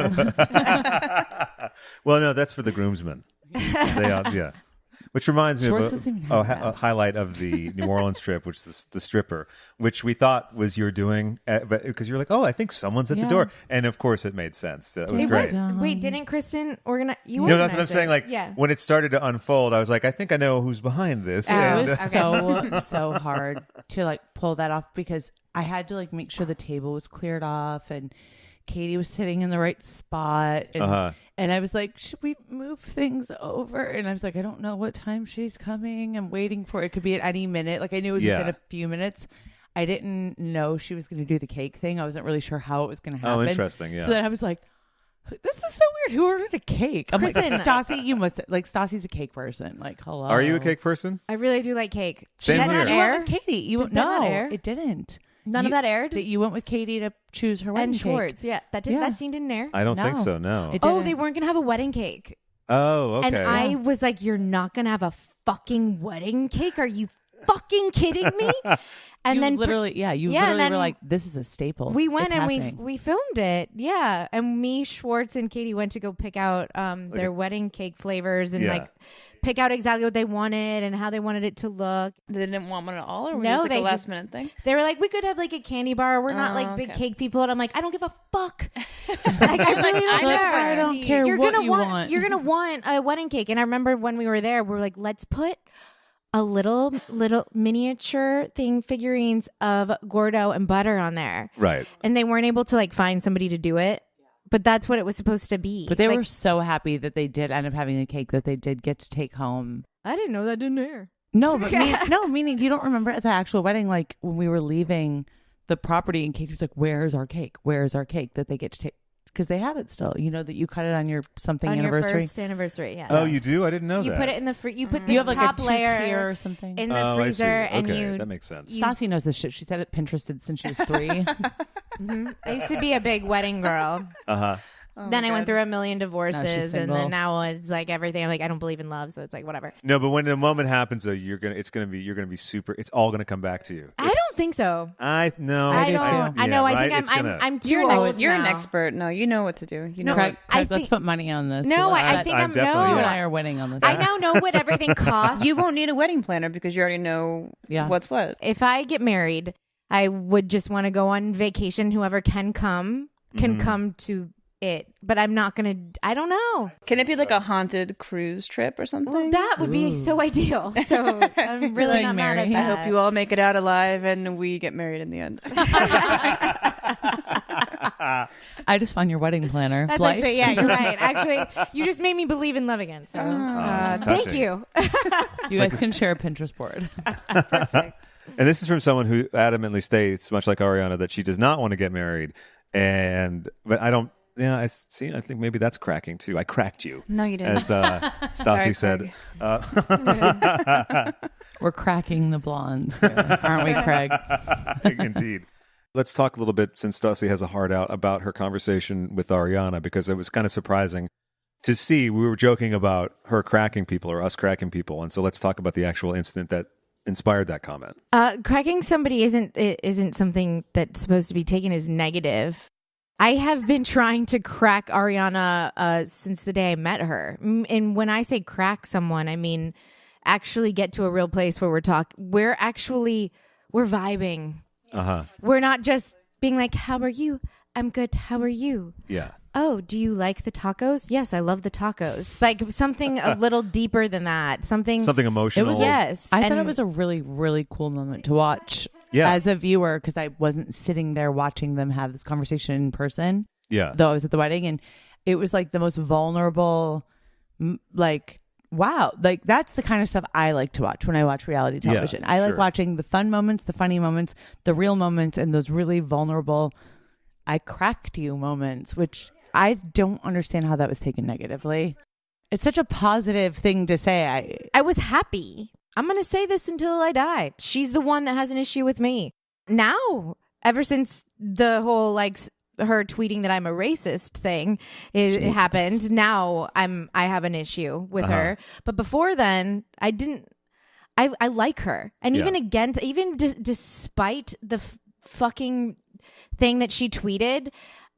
Well, no, that's for the groomsmen. Yeah. Which reminds me Schwartz of doesn't even a have ass. highlight of the New Orleans trip, which is the stripper, which we thought was your doing, because you're like, oh, I think someone's at the Yeah. door. And of course, it made sense. That was It great. was, wait, didn't Kristen organize? You No, that's what I'm organized saying. it. Like, yeah. when it started to unfold, I was like, I think I know who's behind this. Oh, It And- was so hard to like pull that off, because I had to like make sure the table was cleared off and Katie was sitting in the right spot, and I was like, should we move things over? And I was like, I don't know what time she's coming. I'm waiting for it. It could be at any minute. Like I knew it was within a few minutes. I didn't know she was going to do the cake thing. I wasn't really sure how it was going to happen. Oh, interesting. Yeah. So then I was like, this is so weird. Who ordered a cake? I'm like, Kristen. Stassi, you must like Stassi's a cake person. Like, hello. Are you a cake person? I really do like cake. Same Did that here. not You air? went with Katie. You Did that not no, air? it didn't. None of that aired. That you went with Katie to choose her wedding And cake. Schwartz, yeah, that did Yeah. that scene didn't air. I don't think No. so, no. It Oh, didn't. they weren't gonna have a wedding cake, Oh, okay. and I was like, "You're not gonna have a fucking wedding cake? Are you fucking kidding me?" And You then literally, and literally then were like, this is a staple. we went It's and happening. we filmed it, yeah. And me, Schwartz, and Katie went to go pick out their wedding cake flavors and Yeah. like pick out exactly what they wanted and how they wanted it to look. They didn't want one at all, or was No, it just like they a last just- minute thing? They were like, we could have like a candy bar. We're not Oh, like big okay. cake people. And I'm like, I don't give a fuck. Like, I really don't Like, care. I don't care You're what gonna you want. You're gonna want a wedding cake. And I remember when we were there, we were like, let's put a little miniature figurines of Gordo and Butter on there. Right. And they weren't able to like find somebody to do it. But that's what it was supposed to be. But they Like, were so happy that they did end up having a cake that they did get to take home. I didn't know that didn't air. No, but meaning you don't remember at the actual wedding, like when we were leaving the property and Katie was like, where's our cake? Where's our cake that they get to take? Because they have it still. You know that you cut it on your something On anniversary. your first anniversary, yes. Oh, you do? I didn't know You that. put it in the you put the You have like top a layer two-tier or something. in the Oh, I see. freezer, and Okay, you that makes sense. Stassi knows this shit. She said it Pinterested since she was 3. I used to be a big wedding girl. Uh-huh. Then I went through a million Now divorces, she's and single. then now it's like everything. I'm like, I don't believe in love, so it's like whatever. No, but when the moment happens, though, you're gonna be super. It's all gonna come back to you. I don't think so. I no. I do don't. too. I know. Yeah, I think right? It's I'm. gonna- I'm too You're old. you're an now. expert. No, you know what to do. You know Craig, I let's think- put money on this. No, I Bet think I'm I'm definitely- you no. and I are winning on this. I now know what everything costs. You won't need a wedding planner because you already know Yeah. what's what. If I get married, I would just want to go on vacation. Whoever can come to it, but I'm not gonna. I don't know. Can it be like a haunted cruise trip or something? Well, that would be so ideal. So I'm really Like not mad at Mary. that. I hope you all make it out alive and we get married in the end. I just found your wedding planner. That's Blythe. actually, yeah, you're right. Actually, you just made me believe in love again. So thank touching. you. You guys can share a Pinterest board. Perfect. And this is from someone who adamantly states, much like Ariana, that she does not want to get married. But I don't. Yeah, I see. I think maybe that's cracking too. I cracked you. No, you didn't. As Stassi said. We're cracking the blondes here, aren't we, Craig? Indeed. Let's talk a little bit, since Stassi has a heart out, about her conversation with Ariana, because it was kind of surprising to see. We were joking about her cracking people or us cracking people. And so let's talk about the actual incident that inspired that comment. Cracking somebody isn't something that's supposed to be taken as negative. I have been trying to crack Ariana since the day I met her. And when I say crack someone, I mean actually get to a real place where we're vibing. Uh-huh. We're not just being like, how are you? I'm good. How are you? Yeah. Oh, do you like the tacos? Yes, I love the tacos. Like something a little deeper than that. Something emotional. Yes. I thought it was a really, really cool moment to watch Yeah. as a viewer, because I wasn't sitting there watching them have this conversation in person. Yeah. Though I was at the wedding, and it was like the most vulnerable, like, wow. Like, that's the kind of stuff I like to watch when I watch reality television. Yeah, I like sure. watching the fun moments, the funny moments, the real moments, and those really vulnerable, I cracked you moments, which I don't understand how that was taken negatively. It's such a positive thing to say. I was happy. I'm going to say this until I die. She's the one that has an issue with me. Now, ever since the whole like her tweeting that I'm a racist thing it happened, now I have an issue with her. But before then, I didn't. I like her. And even despite the fucking thing that she tweeted,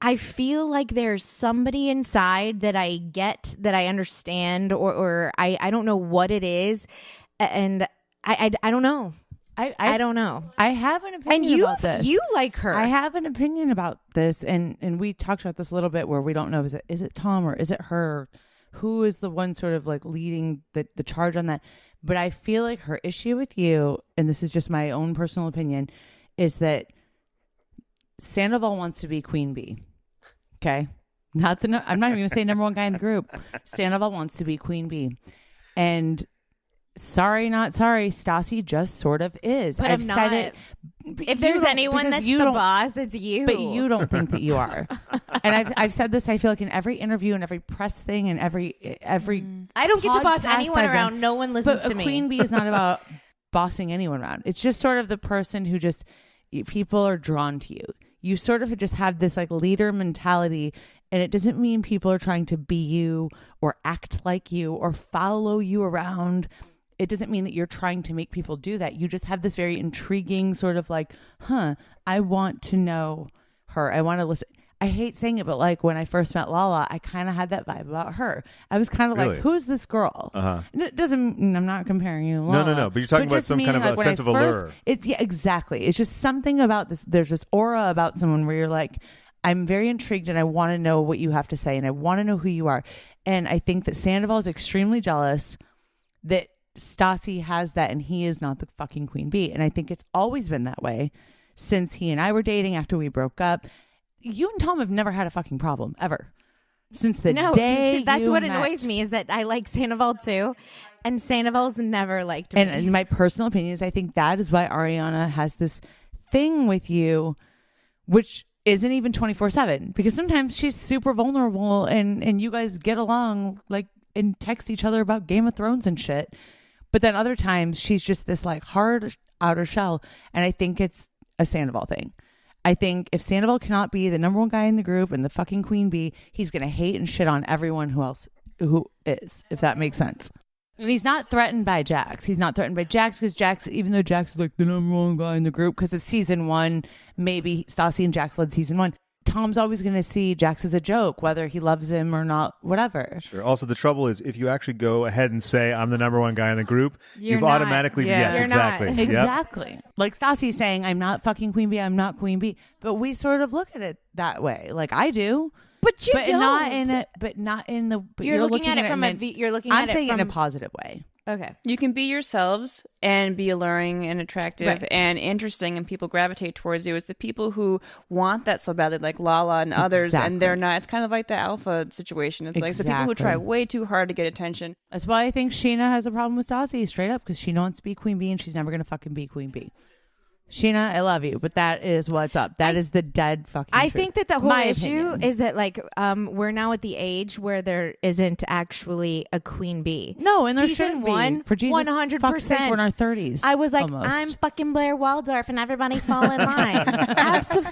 I feel like there's somebody inside that I get, that I understand, or I don't know what it is. And I don't know. I don't know. I have an opinion about this. You like her. I have an opinion about this, and we talked about this a little bit, where we don't know, is it Tom or is it her? Who is the one sort of like leading the charge on that? But I feel like her issue with you, and this is just my own personal opinion, is that Sandoval wants to be Queen Bee. Okay? I'm not even going to say number one guy in the group. Sandoval wants to be Queen Bee. And sorry, not sorry, Stassi just sort of is. But I've I'm said not. it. If there's anyone that's the boss, it's you. But you don't think that you are. And I've said this, I feel like, in every interview and every press thing and every I don't get to boss podcast anyone I've done. around. No one listens But to a me. Queen Bee is not about bossing anyone around. It's just sort of the person who just, people are drawn to you. You sort of just have this like leader mentality, and it doesn't mean people are trying to be you or act like you or follow you around. It doesn't mean that you're trying to make people do that. You just have this very intriguing sort of like, I want to know her. I want to listen. I hate saying it, but like when I first met Lala, I kind of had that vibe about her. I was kind of Really? like, who's this girl? And it doesn't, I'm not comparing you to Lala. No. But you're talking about just some kind of a when sense I of allure. Yeah, exactly. It's just something about this. There's this aura about someone where you're like, I'm very intrigued and I want to know what you have to say and I want to know who you are. And I think that Sandoval is extremely jealous that Stassi has that and he is not the fucking Queen Bee. And I think it's always been that way since he and I were dating after we broke up. You and Tom have never had a fucking problem ever since the day that's you what met. annoys me, is that I like Sandoval too, and Sandoval's never liked me. And in my personal opinion is I think that is why Ariana has this thing with you, which isn't even 24/7, because sometimes she's super vulnerable and you guys get along like and text each other about Game of Thrones and shit. But then other times she's just this like hard outer shell. And I think it's a Sandoval thing. I think if Sandoval cannot be the number one guy in the group and the fucking Queen Bee, he's going to hate and shit on everyone who is, if that makes sense. And he's not threatened by Jax. He's not threatened by Jax because Jax, even though Jax is like the number one guy in the group because of season one, maybe Stassi and Jax led season one. Tom's always going to see Jax as a joke, whether he loves him or not, whatever. Sure. Also, the trouble is if you actually go ahead and say, I'm the number one guy in the group, you've not. automatically, Yeah. yes, You're exactly. not. Yep. Exactly. Like Stassi saying, I'm not fucking Queen Bee, I'm not Queen Bee. But we sort of look at it that way. Like I do. but you But don't. not in it. But not in the. But You're looking at it from I'm you're looking at it saying from it in a positive way. Okay. You can be yourselves and be alluring and attractive Right. and interesting, and people gravitate towards you. It's the people who want that so badly, like Lala and others, and they're not. It's kind of like the alpha situation. It's like the people who try Exactly. way too hard to get attention. That's why I think Sheena has a problem with Stassi, straight up, because she wants to be Queen Bee and she's never going to fucking be Queen Bee. Sheena, I love you, but that is what's up. That is the dead fucking I truth. think that the whole My issue opinion. is that like we're now at the age where there isn't actually a queen bee. No, and there Season shouldn't one, be. For Jesus 100%. fuck's sake, we're in our 30s. I was like, almost. I'm fucking Blair Waldorf, and everybody fall in line.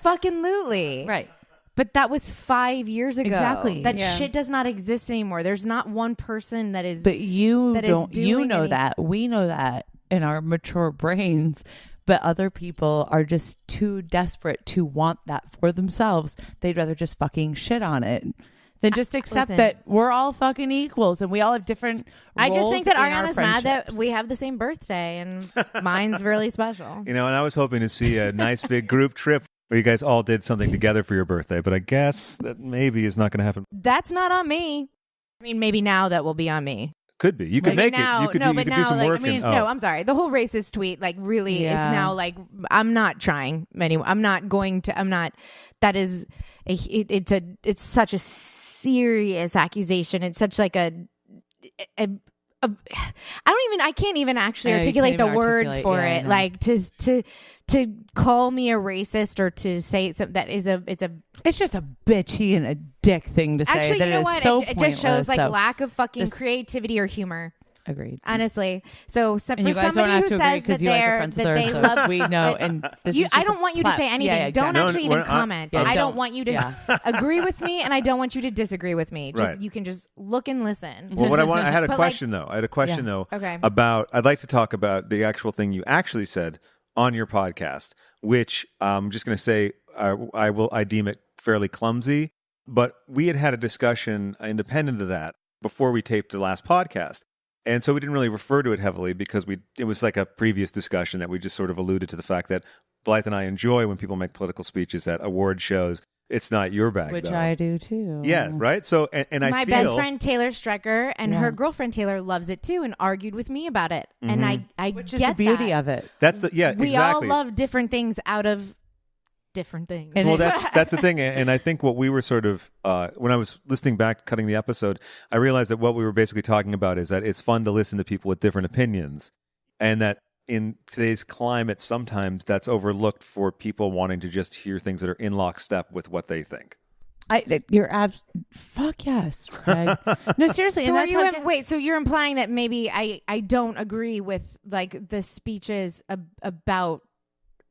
Absolutely, right. But that was 5 years ago. Exactly. That Yeah. shit does not exist anymore. There's not one person that is. But you that is don't. You doing know any- that. We know that in our mature brains. But other people are just too desperate to want that for themselves. They'd rather just fucking shit on it than just accept Listen. that we're all fucking equals and we all have different I just roles think that in our Ariana's mad that friendships. we have the same birthday, and mine's really special. You know, and I was hoping to see a nice big group trip where you guys all did something together for your birthday, but I guess that maybe is not going to happen. That's not on me. I mean, maybe now that will be on me. Could be. You could Maybe make now, it. You could, no, do, but you could now, do some like, work. I mean, and, no, I'm sorry. The whole racist tweet, like, really Yeah. is now like, I'm not trying anymore. I'm not going to. I'm not. That is, it's such a serious accusation. It's such like a I can't even actually I know, you articulate can't the even words articulate, for yeah, I it. know. Like to call me a racist or to say something that is It's just a bitchy and a dick thing to say. actually, that you know is what? So It just shows pointless, like so- lack of fucking this- creativity or humor. Agreed. Honestly, so And for you guys don't somebody have who to agree says that because you guys are they're friends that with her, they so love, we know. And this you, is I just don't a want you to plat- say anything. Yeah, Don't exactly. No, actually we're even not- comment. yeah, I don't don't. want you to Yeah. agree with me, and I don't want you to disagree with me. Just Right. you can just look and listen. Well, what I had a But, question though. I had a question though Okay. about. I'd like to talk about the actual thing you actually said on your podcast, which I'm just going to say I deem it fairly clumsy. But we had a discussion independent of that before we taped the last podcast. And so we didn't really refer to it heavily because it was like a previous discussion that we just sort of alluded to the fact that Blythe and I enjoy when people make political speeches at award shows. It's not your bag, Which though. I do too. Yeah, right? So, and I My feel... best friend Taylor Strecker and Yeah. her girlfriend Taylor loves it too, and argued with me about it. And I Which get is the beauty that. of it. That's the... Yeah, We exactly. all love different things out of different things. And Well, it- that's the thing, and I think what we were sort of when I was listening back, cutting the episode, I realized that what we were basically talking about is that it's fun to listen to people with different opinions, and that in today's climate, sometimes that's overlooked for people wanting to just hear things that are in lockstep with what they think. Fuck yes, Craig. No, seriously. So and are that's you like- wait? So you're implying that maybe I don't agree with like the speeches about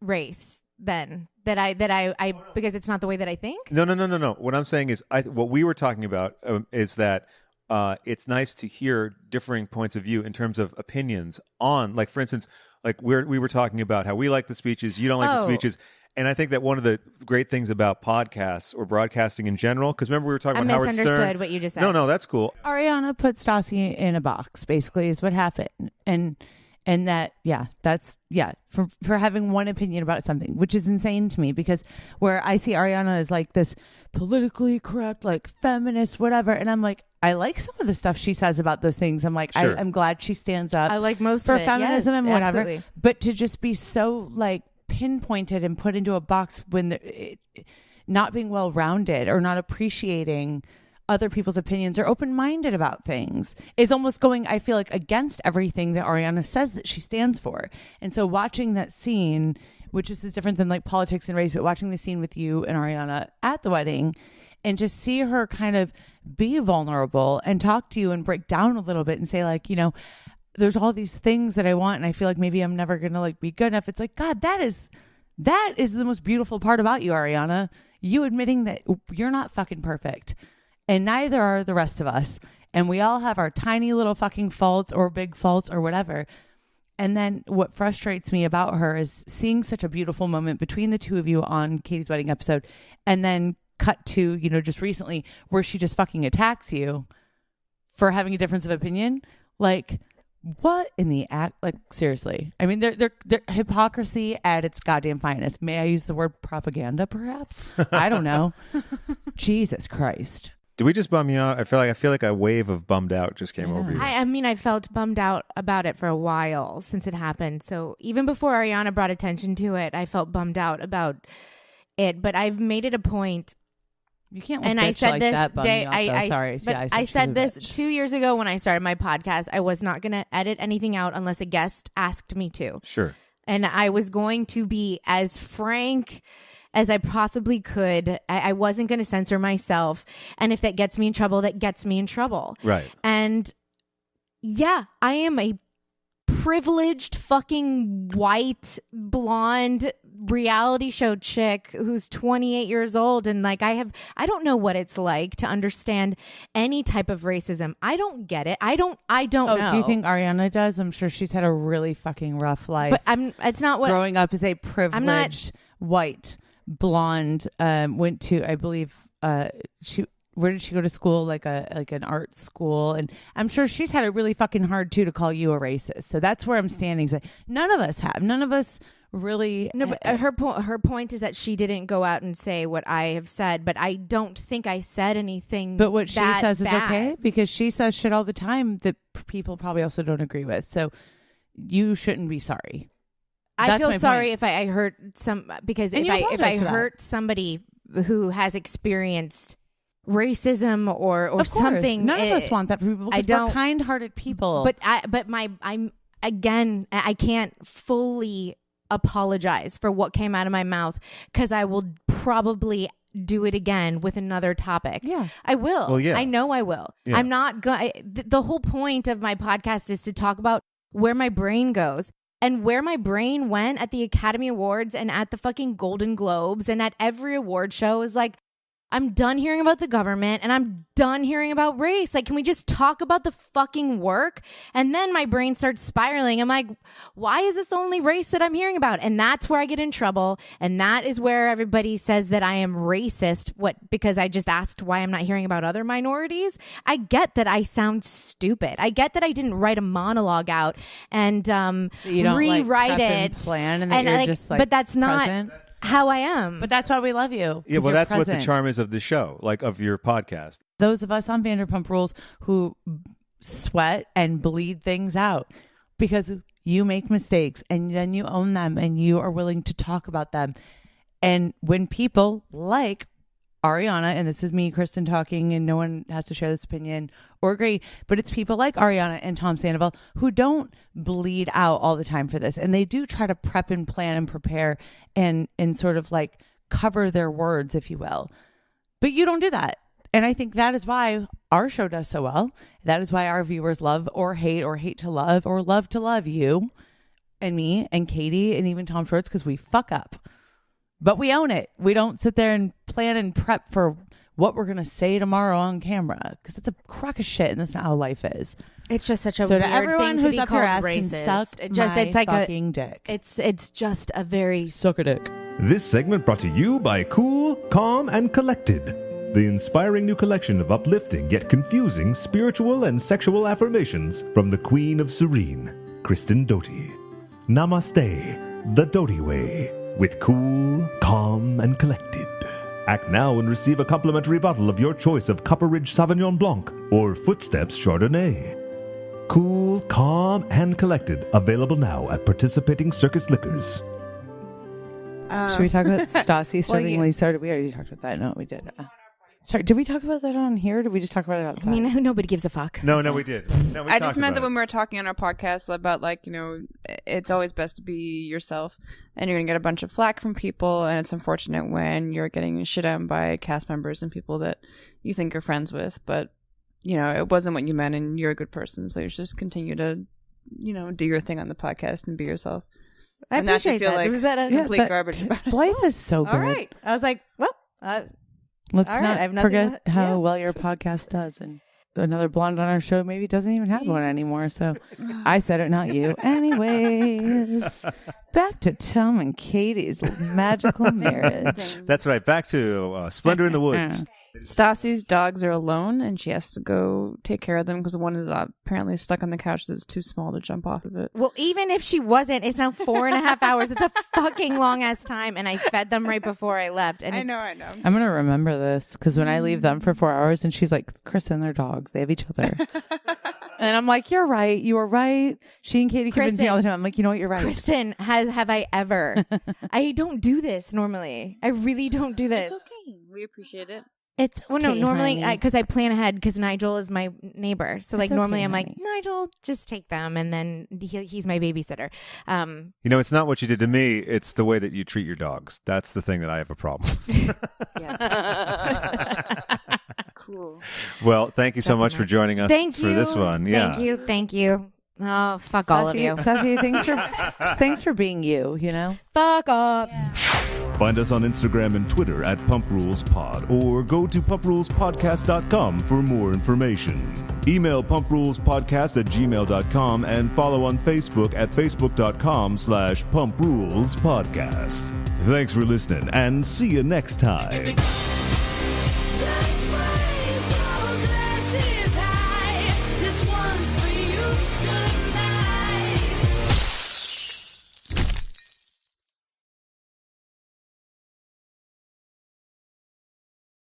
race then that I because it's not the way that I think. No. What I'm saying is, what we were talking about is that it's nice to hear differing points of view in terms of opinions on, like, for instance, like we were talking about how we like the speeches, you don't like the Oh. speeches. And I think that one of the great things about podcasts or broadcasting in general, because remember we were talking I about Howard Stern. misunderstood what you just said. No, that's cool. Ariana put Stassi in a box, basically, is what happened. And that, for having one opinion about something, which is insane to me, because where I see Ariana as like this politically correct, like feminist, whatever. And I'm like, I like some of the stuff she says about those things. I'm like, Sure. I'm glad she stands up I like most for of it. feminism Yes, and whatever. absolutely. But to just be so like pinpointed and put into a box when not being well rounded or not appreciating other people's opinions or open-minded about things is almost going, I feel like, against everything that Ariana says that she stands for. And so watching that scene, which is different than like politics and race, but watching the scene with you and Ariana at the wedding and just see her kind of be vulnerable and talk to you and break down a little bit and say, like, you know, there's all these things that I want and I feel like maybe I'm never going to like be good enough. It's like, God, that is the most beautiful part about you, Ariana. You admitting that you're not fucking perfect. And neither are the rest of us. And we all have our tiny little fucking faults or big faults or whatever. And then what frustrates me about her is seeing such a beautiful moment between the two of you on Katie's wedding episode and then cut to, you know, just recently where she just fucking attacks you for having a difference of opinion. Like, what in the act? Like, seriously. I mean, they're hypocrisy at its goddamn finest. May I use the word propaganda, perhaps? I don't know. Jesus Christ. Did we just bum you out? I feel like a wave of bummed out just came over you. I mean, I felt bummed out about it for a while since it happened. So even before Ariana brought attention to it, I felt bummed out about it. But I've made it a point. You can't. And I said like this that day. I said this bitch. 2 years ago when I started my podcast. I was not going to edit anything out unless a guest asked me to. Sure. And I was going to be as frank as I possibly could. I wasn't going to censor myself. And if that gets me in trouble, that gets me in trouble. Right. And yeah, I am a privileged fucking white blonde reality show chick who's 28 years old, and like I don't know what it's like to understand any type of racism. I don't get it. I don't know. Do you think Ariana does? I'm sure she's had a really fucking rough life. But it's not what growing up as a privileged white blonde. Went to, I believe, where did she go to school? Like an art school, and I'm sure she's had it really fucking hard too to call you a racist. So that's where I'm standing. So none of us have. None of us really. No, but her point is that she didn't go out and say what I have said, but I don't think I said anything. But what she says is bad. okay, because she says shit all the time that people probably also don't agree with. So you shouldn't be sorry. I feel sorry if I hurt some, because And if I hurt somebody who has experienced racism or of course, something. None of us want that for people, because we're kind-hearted people. But I can't fully apologize for what came out of my mouth, because I will probably do it again with another topic. Yeah, I will. Well, yeah. I know I will. Yeah. I'm not going. The whole point of my podcast is to talk about where my brain goes. And where my brain went at the Academy Awards and at the fucking Golden Globes and at every award show is like, I'm done hearing about the government and I'm done hearing about race. Like, can we just talk about the fucking work? And then my brain starts spiraling. I'm like, why is this the only race that I'm hearing about? And that's where I get in trouble. And that is where everybody says that I am racist. Because I just asked why I'm not hearing about other minorities. I get that I sound stupid. I get that I didn't write a monologue out and you don't rewrite and it. plan and that you're just like, but that's not present. How I am. But that's why we love you. Yeah, well, you're that's what present. the charm is of the show, like of your podcast. Those of us on Vanderpump Rules who sweat and bleed things out because you make mistakes and then you own them and you are willing to talk about them. And when people like Ariana, and this is me, Kristen, talking, and no one has to share this opinion or agree, but it's people like Ariana and Tom Sandoval who don't bleed out all the time for this. And they do try to prep and plan and prepare and sort of like cover their words, if you will. But you don't do that. And I think that is why our show does so well. That is why our viewers love or hate to love or love to love you and me and Katie and even Tom Schwartz, because we fuck up. But we own it. We don't sit there and plan and prep for what we're going to say tomorrow on camera, because it's a crock of shit and that's not how life is. It's just such a so weird to everyone thing to who's be up called here asking, racist. suck It's like fucking dick. It's just a very Suck a dick. This segment brought to you by Cool, Calm, and Collected, the inspiring new collection of uplifting yet confusing spiritual and sexual affirmations from the Queen of Serene, Kristen Doute. Namaste, the Doute Way, with Cool, Calm, and Collected. Act now and receive a complimentary bottle of your choice of Copperidge Sauvignon Blanc or Footsteps Chardonnay. Cool, Calm, and Collected. Available now at participating Circus Liquors. Should we talk about Stassi serving you- Lisa? We already talked about that. No, we did. Sorry, did we talk about that on here or did we just talk about it outside? I mean, nobody gives a fuck. No, we did. No, we I talked just meant about that when it. we were talking on our podcast about, like, you know, it's always best to be yourself, and you're going to get a bunch of flack from people, and it's unfortunate when you're getting shit on by cast members and people that you think you're friends with, but, you know, it wasn't what you meant, and you're a good person, so you should just continue to, you know, do your thing on the podcast and be yourself. I And not to appreciate feel that. like Was that a complete garbage about it. Blythe is so good. All right. I was like, well, Let's all right, not I have nothing forget to- how yeah. well your podcast does. And another blonde on our show maybe doesn't even have one anymore. So I said it, not you. Anyways, back to Tom and Katie's magical marriage. That's right. Back to Splendor in the Woods. Stassi's dogs are alone, and she has to go take care of them because one is apparently stuck on the couch that's too small to jump off of it. Well, even if she wasn't, it's now 4.5 hours. It's a fucking long ass time, and I fed them right before I left. And I know. I'm gonna remember this because when I leave them for 4 hours, and she's like, "Kristen, they're dogs. They have each other." And I'm like, "You're right. You were right." She and Katie convince me all the time. I'm like, "You know what? You're right." Kristen, have I ever? I don't do this normally. I really don't do this. It's okay. We appreciate it. It's Well, no, okay, normally honey. because I plan ahead because Nigel is my neighbor. So like okay, normally I'm honey. like, Nigel, just take them, and then he's my babysitter. You know, it's not what you did to me. It's the way that you treat your dogs. That's the thing that I have a problem. Yes. Cool. Well, thank you so much for joining us Thank for you. this one. Yeah. Thank you. Oh, fuck all of you. Stassi, thanks for being you. You know. Fuck off. Find us on Instagram and Twitter at Pump Rules Pod, or go to pumprolespodcast.com for more information. Email pumprolespodcast@gmail.com and follow on Facebook at facebook.com/pumprolespodcast. Thanks for listening and see you next time.